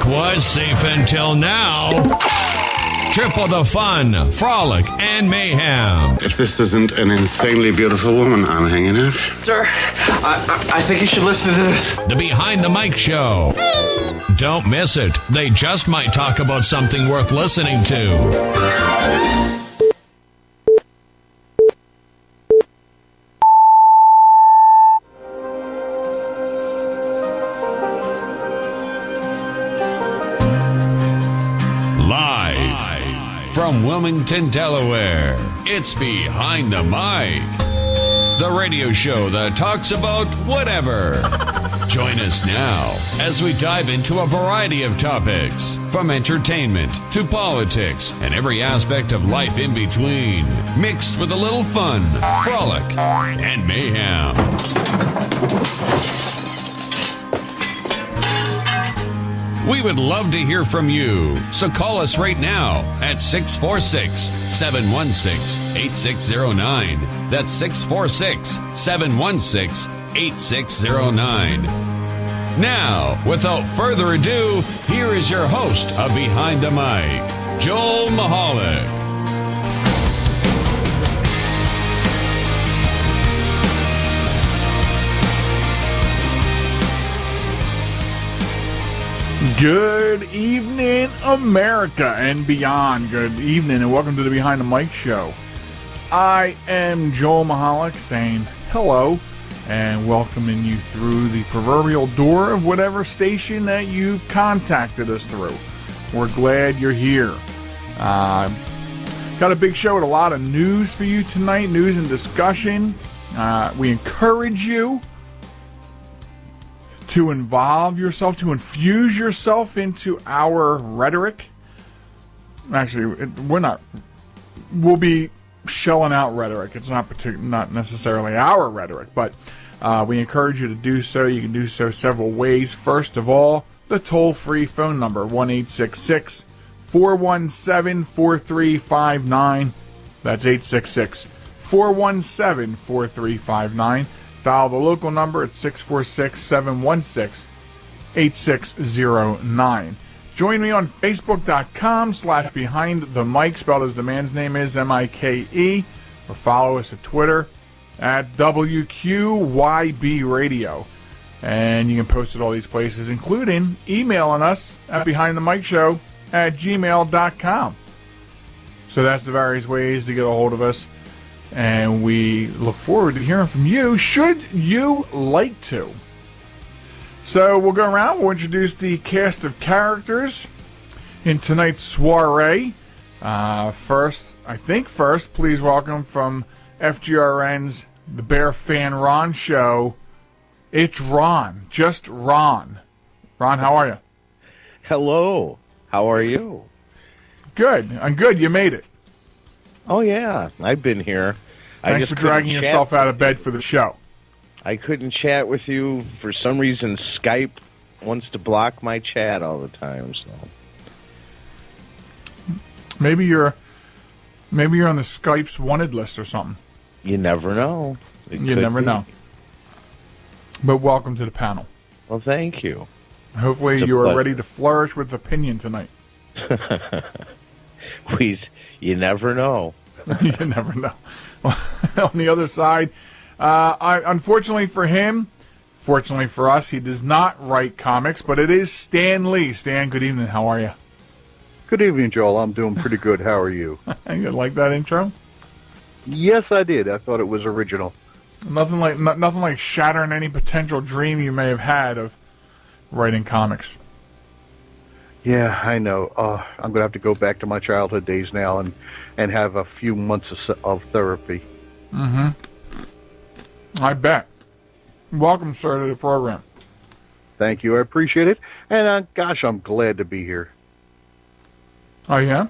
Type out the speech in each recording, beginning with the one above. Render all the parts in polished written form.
was safe until now. Triple the fun, frolic, and mayhem. If this isn't an insanely beautiful woman, I'm hanging out. Sir, I think you should listen to this. The Behind the Mic Show. Don't miss it. They just might talk about something worth listening to. From Wilmington, Delaware, it's Behind the Mic, the radio show that talks about whatever. Join us now as we dive into a variety of topics, from entertainment to politics and every aspect of life in between, mixed with a little fun, frolic, and mayhem. We would love to hear from you, so call us right now at 646-716-8609. That's 646-716-8609. Now, without further ado, here is your host of Behind the Mic, Joel Mahalik. Good evening, America and beyond. Good evening and welcome to the Behind the Mic Show. I am Joel Mahalik saying hello and welcoming you through the proverbial door of whatever station that you've contacted us through. We're glad you're here. Got a big show with a lot of news for you tonight, news and discussion. We encourage you to involve yourself, to infuse yourself into our rhetoric. Actually, we'll be shelling out rhetoric. It's not necessarily our rhetoric, but we encourage you to do so. You can do so several ways. First of all, the toll-free phone number, 1-866-417-4359. That's 866-417-4359. Dial the local number at 646-716-8609. Join me on Facebook.com/Behind the Mic, spelled as the man's name is, M-I-K-E, or follow us at Twitter at WQYB Radio. And you can post at all these places, including emailing us at BehindTheMicShow@gmail.com. So that's the various ways to get a hold of us. And we look forward to hearing from you, should you like to. So we'll go around, we'll introduce the cast of characters in tonight's soiree. First, please welcome from FGRN's The Bear Fan Ron Show, it's Ron, just Ron. Ron, how are you? Hello, how are you? Good, I'm good, you made it. Oh, yeah, I've been here. Thanks for dragging yourself out of bed for the show. I couldn't chat with you. For some reason, Skype wants to block my chat all the time. So maybe you're on the Skype's wanted list or something. You never know. You never know. But welcome to the panel. Well, thank you. Hopefully you are ready to flourish with opinion tonight. You never know. You never know. On the other side, unfortunately for him, fortunately for us, he does not write comics, but it is Stan Lee. Stan, good evening. How are you? Good evening, Joel. I'm doing pretty good. How are you? You like that intro? Yes, I did. I thought it was original. Nothing like shattering any potential dream you may have had of writing comics. Yeah, I know. I'm going to have to go back to my childhood days now and have a few months of therapy. Mm-hmm. I bet. Welcome, sir, to the program. Thank you. I appreciate it. And, gosh, I'm glad to be here. Oh, yeah?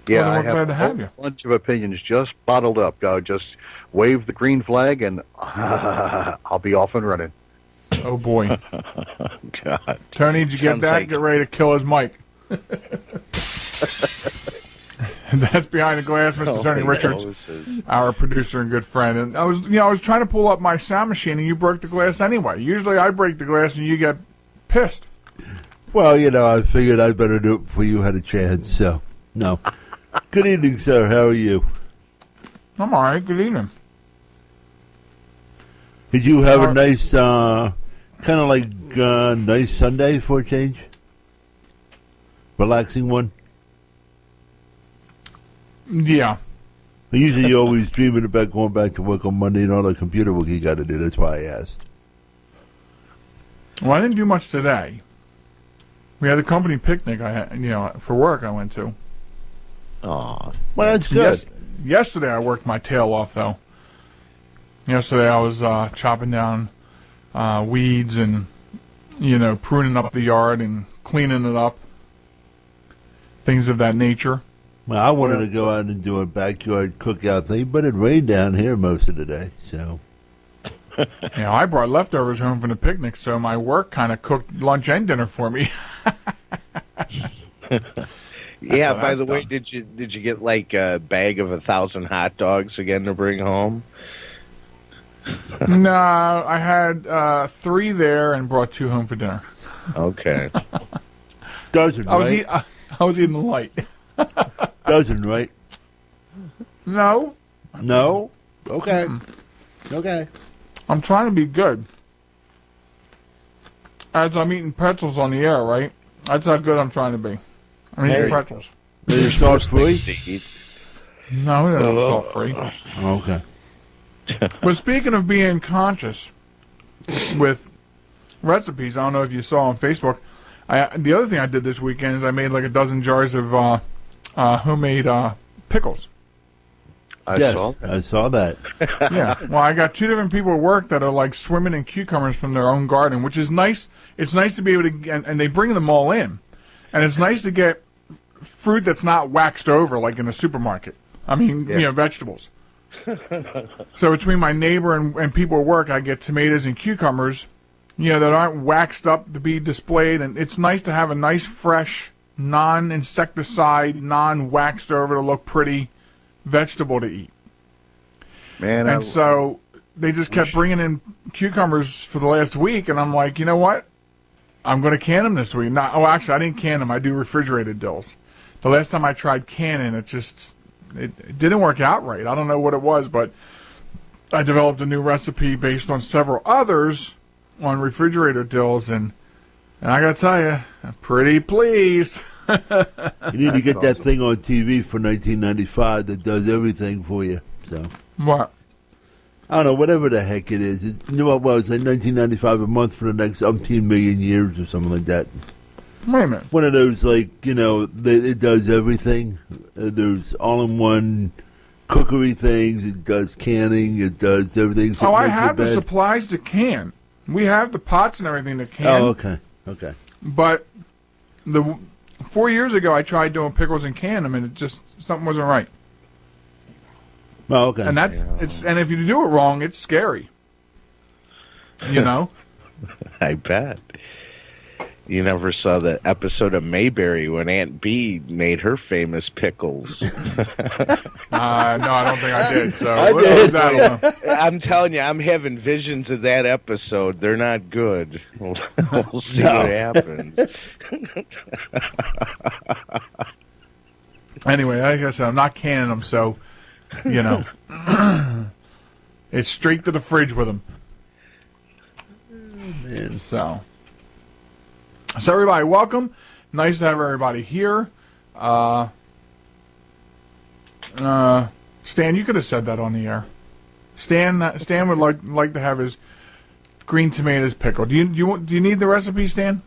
Yeah, well, I have a bunch of opinions just bottled up. Just wave the green flag and I'll be off and running. Oh, boy. God. Tony, did you get that? Get ready to kill his mic. That's behind the glass, Mr. Tony Richards, our producer and good friend. And I was trying to pull up my sound machine, and you broke the glass anyway. Usually I break the glass, and you get pissed. Well, I figured I'd better do it before you had a chance, so, no. Good evening, sir. How are you? I'm all right. Good evening. Did you have a nice, kind of like, nice Sunday for a change? Relaxing one? Yeah. Usually you're always dreaming about going back to work on Monday and all the computer work you got to do. That's why I asked. Well, I didn't do much today. We had a company picnic. For work I went to. Aw. Well, that's good. Yesterday I worked my tail off, though. Yesterday I was chopping down weeds and, pruning up the yard and cleaning it up. Things of that nature. Well, I wanted to go out and do a backyard cookout thing, but it rained down here most of the day, so. I brought leftovers home from the picnic, so my work kind of cooked lunch and dinner for me. Yeah, by the way, did you get like a bag of 1,000 hot dogs again to bring home? No, I had 3 there and brought 2 home for dinner. Okay. Dozen, right? I was eating light. Dozen, right? No. No? Okay. Okay. I'm trying to be good. As I'm eating pretzels on the air, right? That's how good I'm trying to be. I'm eating pretzels. They're salt-free? No, they're not salt-free. Okay. But speaking of being conscious with recipes, I don't know if you saw on Facebook, the other thing I did this weekend is I made like a dozen jars of homemade pickles. I saw that. Yeah. Well, I got 2 different people at work that are like swimming in cucumbers from their own garden, which is nice. It's nice to be able to, and they bring them all in. And it's nice to get fruit that's not waxed over like in a supermarket. I mean, vegetables. So between my neighbor and people at work, I get tomatoes and cucumbers, that aren't waxed up to be displayed. And it's nice to have a nice, fresh, non-insecticide, non-waxed over to look pretty vegetable to eat. Man, and so they just kept bringing in cucumbers for the last week, and I'm like, you know what? I'm going to can them this week. Actually, I didn't can them. I do refrigerated dills. The last time I tried canning, it didn't work out right. I don't know what it was, but I developed a new recipe based on several others on refrigerator dills, and I got to tell you, I'm pretty pleased. You need to get that thing on TV for 1995 that does everything for you. So what? I don't know, whatever the heck it is. It's like 1995 a month for the next umpteen million years or something like that. Wait a minute. One of those, it does everything. There's all-in-one cookery things. It does canning. It does everything. I have the supplies to can. We have the pots and everything to can. Oh, okay. Okay. But 4 years ago, I tried doing pickles and can them, and something wasn't right. Oh, okay. And and if you do it wrong, it's scary. I bet. You never saw the episode of Mayberry when Aunt Bee made her famous pickles. No, I don't think I did. So I did. I'm telling you, I'm having visions of that episode. They're not good. We'll see what happens. Anyway, like I said, I'm not canning them, so, it's straight to the fridge with them. Man. So everybody, welcome. Nice to have everybody here. Stan, you could have said that on the air. Stan would like to have his green tomatoes pickled. Do you need the recipe, Stan?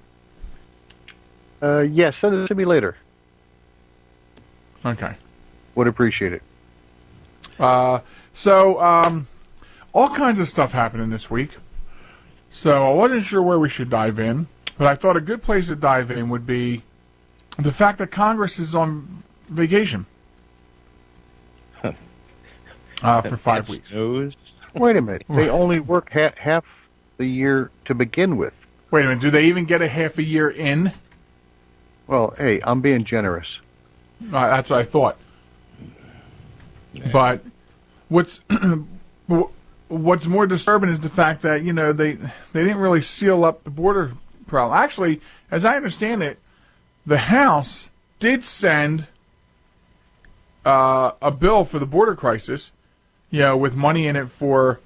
Yes, send it to me later. Okay. Would appreciate it. All kinds of stuff happening this week. So I wasn't sure where we should dive in, but I thought a good place to dive in would be the fact that Congress is on vacation for 5 weeks. Wait a minute. They only work half the year to begin with. Wait a minute. Do they even get a half a year in? Well, hey, I'm being generous. That's what I thought. But what's more disturbing is the fact that they didn't really seal up the border problem. Actually, as I understand it, the House did send a bill for the border crisis, with money in it for,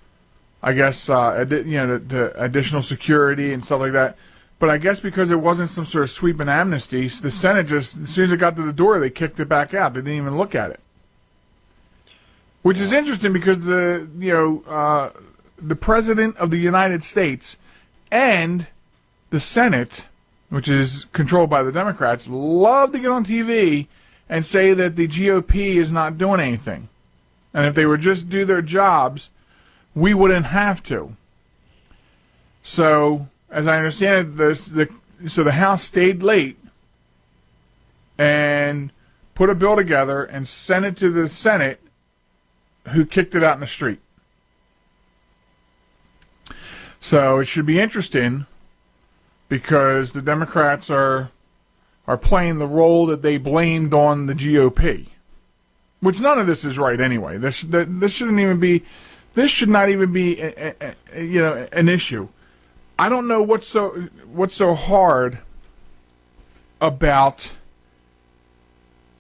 I guess, the additional security and stuff like that. But I guess because it wasn't some sort of sweeping amnesty, the Senate just, as soon as it got to the door, they kicked it back out. They didn't even look at it. Which is interesting because the President of the United States and the Senate, which is controlled by the Democrats, love to get on TV and say that the GOP is not doing anything. And if they would just do their jobs, we wouldn't have to. So, as I understand it, the House stayed late and put a bill together and sent it to the Senate, who kicked it out in the street. So it should be interesting because the Democrats are playing the role that they blamed on the GOP, which none of this is right anyway. This should not even be an issue. I don't know what's so hard about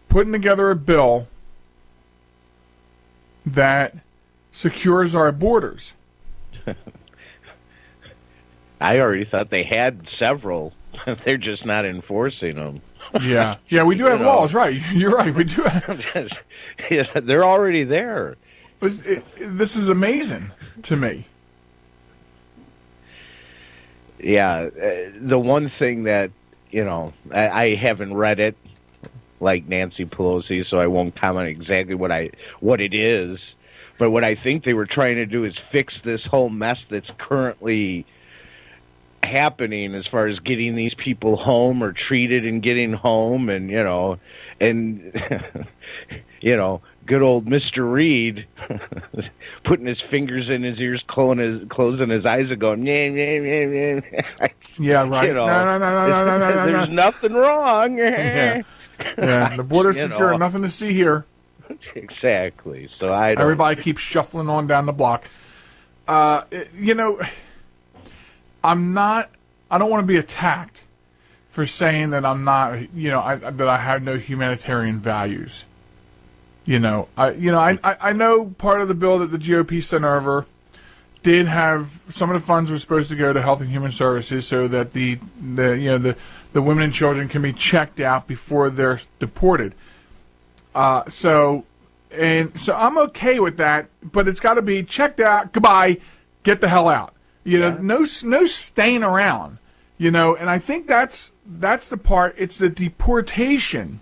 putting together a bill that secures our borders. I already thought they had several. They're just not enforcing them. Yeah, we do have laws, right? You're right, we do have. Yeah, they're already there. This is amazing to me. Yeah, the one thing that, I haven't read it like Nancy Pelosi, so I won't comment exactly what it is. But what I think they were trying to do is fix this whole mess that's currently happening as far as getting these people home or treated and getting home, and good old Mr. Reed putting his fingers in his ears, closing his eyes and going, nah. Yeah, right. No. There's nothing wrong. Yeah, the border's secure, nothing to see here. Exactly. So everybody keeps shuffling on down the block. I don't want to be attacked for saying that I'm not, that I have no humanitarian values. I know part of the bill that the GOP sent over did have some of the funds were supposed to go to Health and Human Services so that the women and children can be checked out before they're deported. So I'm okay with that, but it's got to be checked out. Goodbye, get the hell out. No staying around. And I think that's the part. It's the deportation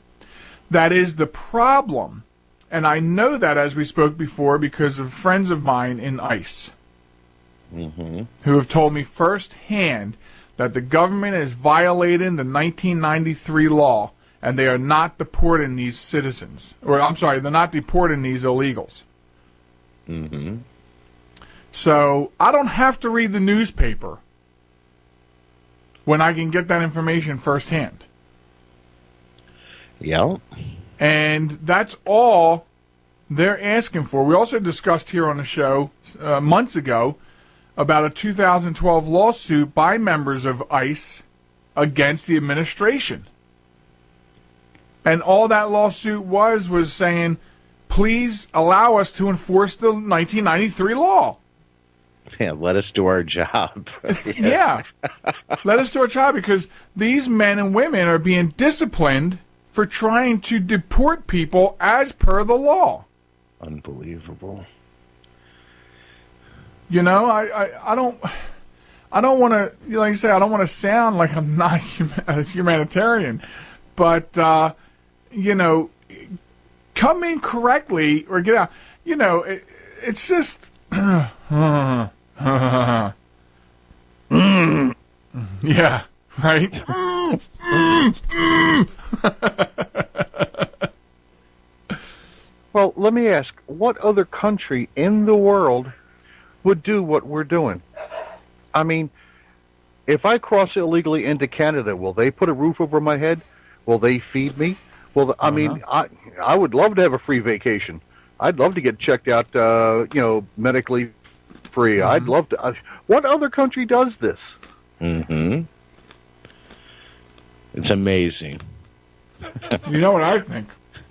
that is the problem. And I know that, as we spoke before, because of friends of mine in ICE who have told me firsthand that the government is violating the 1993 law and they are not deporting these citizens. They're not deporting these illegals. Mm-hmm. So I don't have to read the newspaper when I can get that information firsthand. Yeah. And that's all they're asking for. We also discussed here on the show months ago about a 2012 lawsuit by members of ICE against the administration. And all that lawsuit was saying, please allow us to enforce the 1993 law. Yeah, let us do our job. Yeah. Let us do our job, because these men and women are being disciplined for trying to deport people as per the law. Unbelievable. I don't want to, like I say, I don't want to sound like I'm not a humanitarian, but, come in correctly or get out. It's just, yeah, right? Well, let me ask, what other country in the world would do what we're doing? I mean, if I cross illegally into Canada, will they put a roof over my head? Will they feed me? Well, I mean, I would love to have a free vacation. I'd love to get checked out, medically free. I'd love to. What other country does this? Mm-hmm. It's amazing. You know what I think?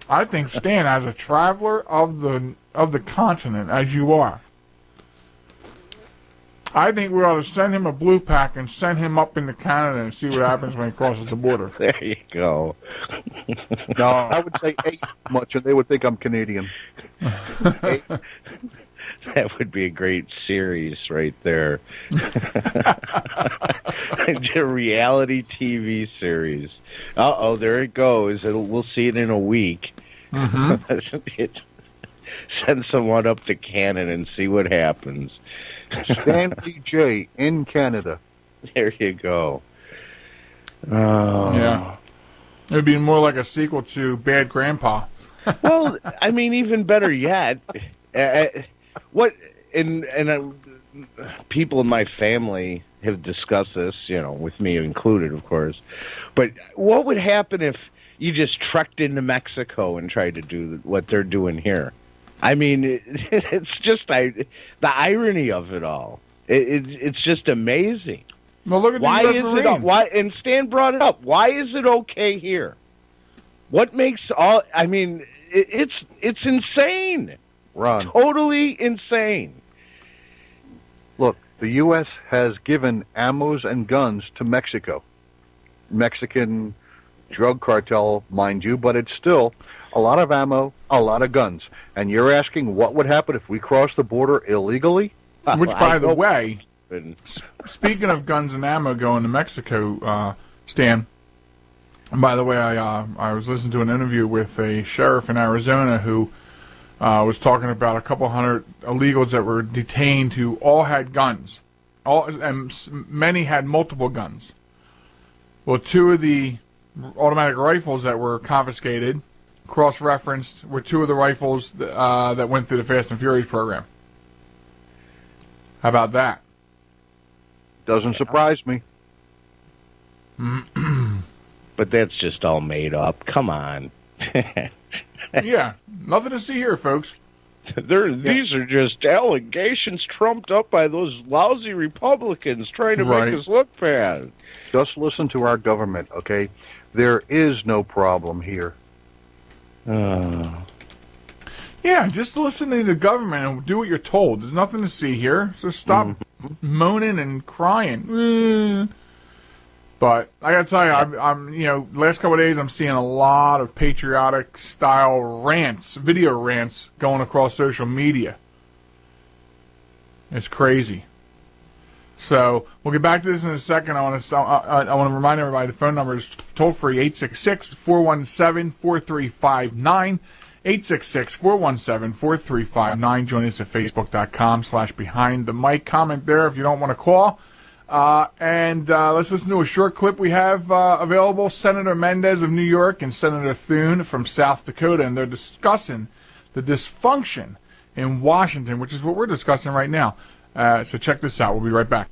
I think, Stan, as a traveler of the continent, as you are, I think we ought to send him a blue pack and send him up into Canada and see what happens when he crosses the border. There you go. No, I would say 8 much, and they would think I'm Canadian. That would be a great series right there. A reality TV series. Uh-oh, there it goes. We'll see it in a week. Mm-hmm. Send someone up to Canada and see what happens. Stan DJ in Canada. There you go. Yeah. It would be more like a sequel to Bad Grandpa. Well, I mean, even better yet, people in my family have discussed this, with me included, of course. But what would happen if you just trekked into Mexico and tried to do what they're doing here? I mean, it's just the irony of it all. It's just amazing. Well, look at why the is it? Why? And Stan brought it up. Why is it okay here? What makes all? I mean, it's insane. Ron, totally insane. Look, the U.S. has given ammos and guns to Mexico. Mexican drug cartel, mind you, but it's still a lot of ammo, a lot of guns. And you're asking what would happen if we cross the border illegally? Which, by the way, speaking of guns and ammo going to Mexico, Stan, and by the way, I was listening to an interview with a sheriff in Arizona who was talking about a couple hundred illegals that were detained who all had guns. And many had multiple guns. Well, 2 of the automatic rifles that were confiscated cross-referenced with 2 of the rifles that went through the Fast and Furious program. How about that? Doesn't surprise me. But that's just all made up. Come on. Yeah, nothing to see here, folks. These are just allegations trumped up by those lousy Republicans trying to make us look bad. Just listen to our government, okay? There is no problem here. Yeah, just listen to the government and do what you're told. There's nothing to see here, so stop moaning and crying. But I gotta tell you, I'm last couple of days I'm seeing a lot of patriotic style rants, video rants going across social media. It's crazy. So we'll get back to this in a second. I want to remind everybody the phone number is toll free 866-417-4359. 866-417-4359. Join us at facebook.com/behind the mic. Comment there if you don't want to call. And let's listen to a short clip we have available. Senator Mendez of New York and Senator Thune from South Dakota, and they're discussing the dysfunction in Washington, which is what we're discussing right now. So check this out. We'll be right back.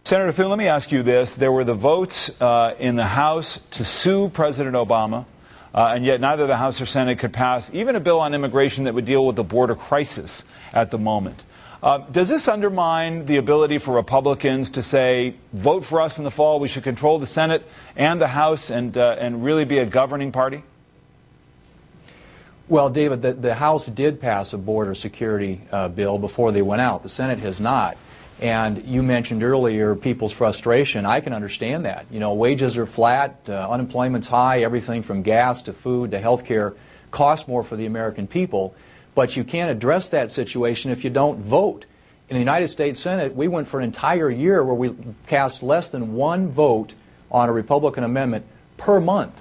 Senator Thune, let me ask you this. There were the votes in the House to sue President Obama, and yet neither the House or Senate could pass even a bill on immigration that would deal with the border crisis at the moment. Does this undermine the ability for Republicans to say, vote for us in the fall, we should control the Senate and the House and really be a governing party? Well, David, the House did pass a border security bill before they went out. The Senate has not. And you mentioned earlier people's frustration. I can understand that. Wages are flat, unemployment's high, everything from gas to food to health care costs more for the American people. But you can't address that situation if you don't vote. In the United States Senate, we went for an entire year where we cast less than one vote on a Republican amendment per month.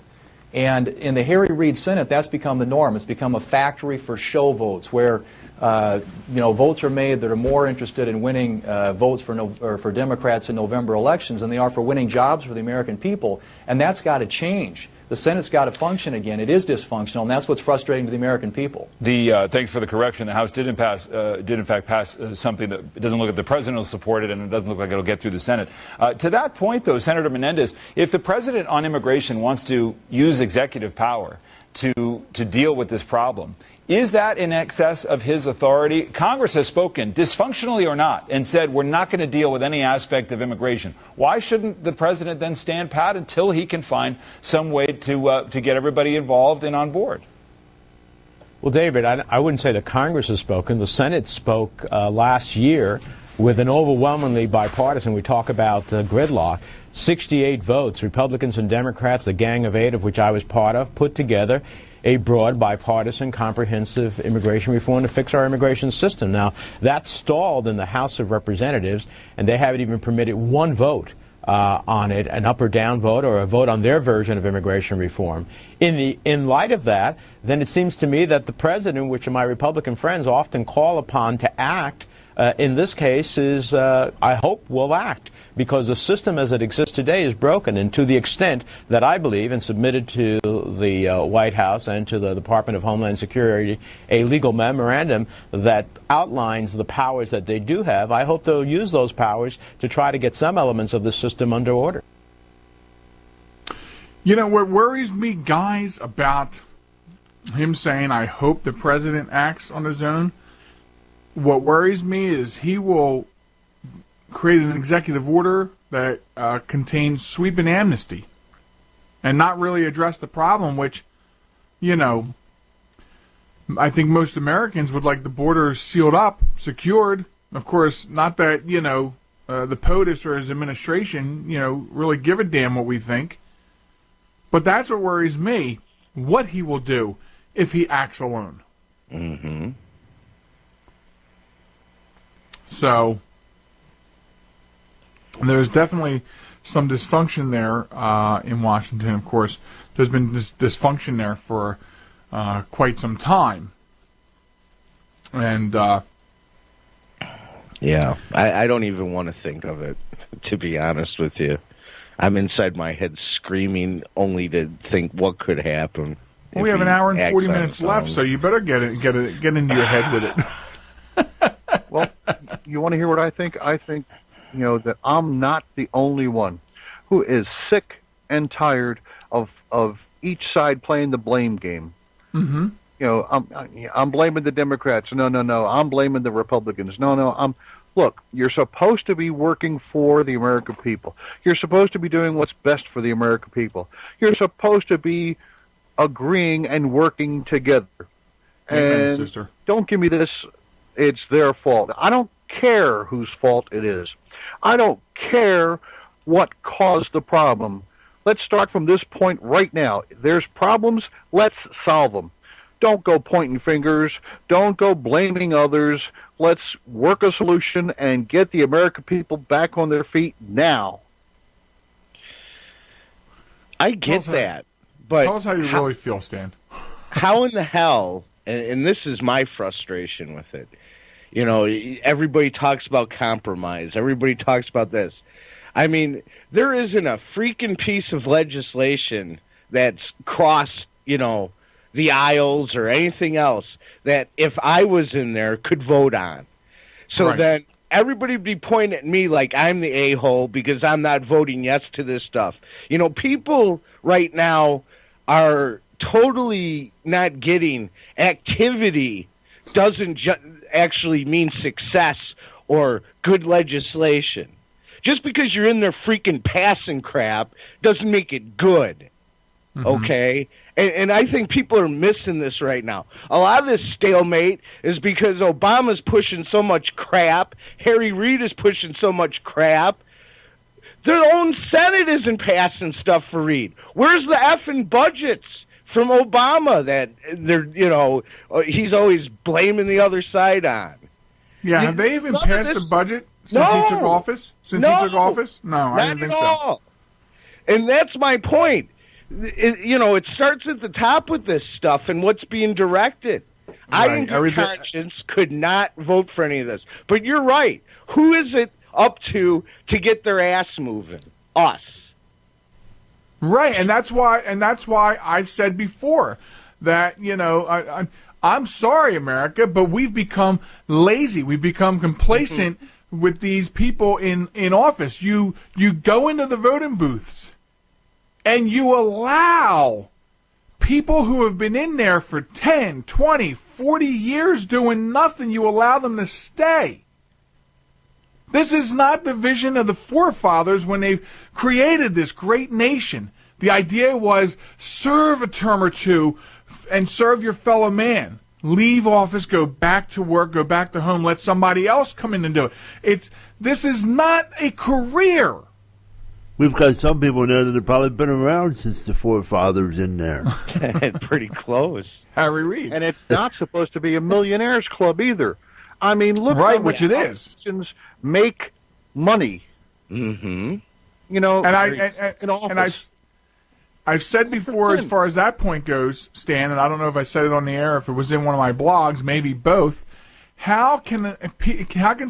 And in the Harry Reid Senate, that's become the norm. It's become a factory for show votes where votes are made that are more interested in winning votes for Democrats in November elections than they are for winning jobs for the American people. And that's got to change. The Senate's got to function again. It is dysfunctional, and that's what's frustrating to the American people. Thanks for the correction. The House did in fact pass something that it doesn't look like the president will support it, and it doesn't look like it'll get through the Senate. To that point, though, Senator Menendez, if the president on immigration wants to use executive power to deal with this problem, Is that in excess of his authority? Congress has spoken, dysfunctionally or not, and said we're not going to deal with any aspect of immigration. Why shouldn't the president then stand pat until he can find some way to get everybody involved and on board? Well, David, I wouldn't say that Congress has spoken. The Senate spoke last year with an overwhelmingly bipartisan, we talk about gridlock, 68 votes, Republicans and Democrats, the Gang of Eight, of which I was part of, put together a broad, bipartisan, comprehensive immigration reform to fix our immigration system. Now, that stalled in the House of Representatives, and they haven't even permitted one vote on it, an up or down vote or a vote on their version of immigration reform. In light of that, then it seems to me that the president, which my Republican friends often call upon to act, in this case is, I hope, will act, because the system as it exists today is broken. And to the extent that I believe, and submitted to the White House and to the Department of Homeland Security, a legal memorandum that outlines the powers that they do have, I hope they'll use those powers to try to get some elements of the system under order. You know, what worries me, guys, about him saying, I hope the president acts on his own, what worries me is he will create an executive order that contains sweeping amnesty and not really address the problem, which, you know, I think most Americans would like the borders sealed up, secured. Of course, not that, you know, the POTUS or his administration, you know, really give a damn what we think. But that's what worries me, what he will do if he acts alone. Mm-hmm. So there's definitely some dysfunction there in Washington. Of course, there's been this dysfunction there for quite some time. And yeah, I don't even want to think of it, to be honest with you. I'm inside my head screaming only to think what could happen. Well, we have an hour and 40 minutes left, so you better get into your head with it. Well, you want to hear what I think? I think, you know, that I'm not the only one who is sick and tired of each side playing the blame game. Mm-hmm. You know, I'm blaming the Democrats. No. I'm blaming the Republicans. No. Look, you're supposed to be working for the American people. You're supposed to be doing what's best for the American people. You're supposed to be agreeing and working together. Amen, and sister. Don't give me this, it's their fault. I don't care whose fault it is. I don't care what caused the problem. Let's start from this point right now. There's problems, let's solve them. Don't go pointing fingers. Don't go blaming others. Let's work a solution and get the American people back on their feet now. I get that, but tell us how you really feel, Stan. How in the hell, and this is my frustration with it, you know, everybody talks about compromise. Everybody talks about this. I mean, there isn't a freaking piece of legislation that's crossed, you know, the aisles or anything else that if I was in there could vote on. So right. Then everybody would be pointing at me like I'm the a-hole because I'm not voting yes to this stuff. You know, people right now are totally not getting activity doesn't actually mean success or good legislation. Just because you're in there freaking passing crap doesn't make it good. Mm-hmm. Okay? And I think people are missing this right now. A lot of this stalemate is because Obama's pushing so much crap, Harry Reid is pushing so much crap. Their own Senate isn't passing stuff for Reid. Where's the effing budgets from Obama that they're, you know, he's always blaming the other side on? Yeah, have they even passed a budget since he took office? No, I didn't think so. And that's my point. It starts at the top with this stuff and what's being directed. Right. I, in good conscience, could not vote for any of this. But you're right. Who is it up to get their ass moving? Us. Right, and that's why I've said before that, you know, I'm sorry, America, but we've become lazy. We've become complacent with these people in office. You go into the voting booths and you allow people who have been in there for 10, 20, 40 years doing nothing, you allow them to stay. This is not the vision of the forefathers when they created this great nation. The idea was serve a term or two and serve your fellow man. Leave office, go back to work, go back to home, let somebody else come in and do it. This is not a career. We've got some people in there that have probably been around since the forefathers in there. Pretty close. Harry Reid. And it's not supposed to be a millionaires club either. I mean, look right, how which it is. politicians make money. Mm-hmm. You know, I've said before, as far as that point goes, Stan, and I don't know if I said it on the air, if it was in one of my blogs, maybe both. How can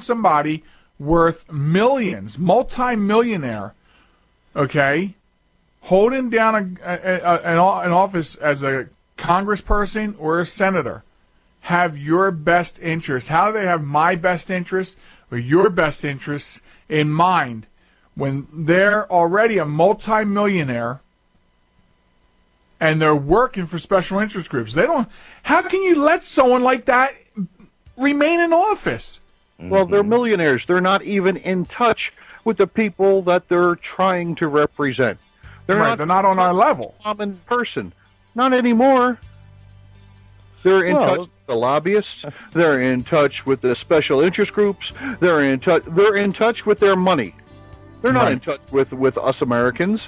somebody worth millions, multi-millionaire, okay, holding down an office as a congressperson or a senator, have your best interest? How do they have my best interest or your best interests in mind when they're already a multi-millionaire and they're working for special interest groups? How can you let someone like that remain in office? Well, they're millionaires. They're not even in touch with the people that they're trying to represent. They're not on our level. Common person. Not anymore. They're in touch with the lobbyists. They're in touch with the special interest groups. They're in touch with their money. They're not in touch with us Americans.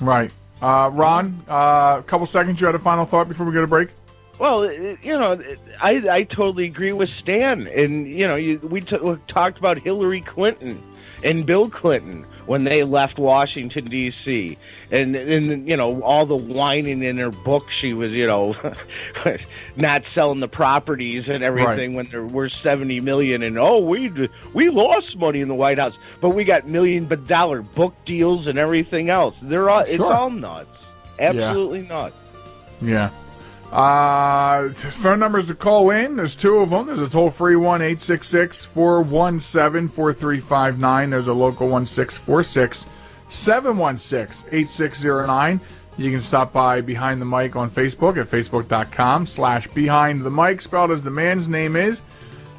Right. Ron, a couple seconds. You had a final thought before we go to break? Well, I totally agree with Stan. And, we talked about Hillary Clinton and Bill Clinton when they left Washington, D.C. And all the whining in her book, she was, not selling the properties and everything when there were $70 million. And, we lost money in the White House, but we got $million book deals and everything else. It's all nuts. Absolutely nuts. Yeah. Phone numbers to call in. There's two of them. There's a toll-free one, 866-417-4359. There's a local one, 646-716-8609. You can stop by Behind the Mic on Facebook at facebook.com/Behind the Mic, spelled as the man's name is,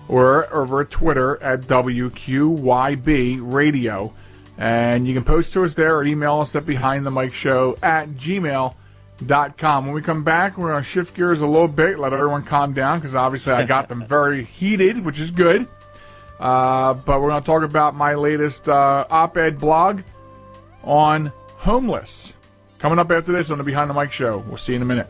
or over at Twitter at WQYB Radio. And you can post to us there or email us at behindthemicshow@gmail.com. When we come back, we're going to shift gears a little bit, let everyone calm down, because obviously I got them very heated, which is good. But we're going to talk about my latest op-ed blog on homeless. Coming up after this on the Behind the Mic Show. We'll see you in a minute.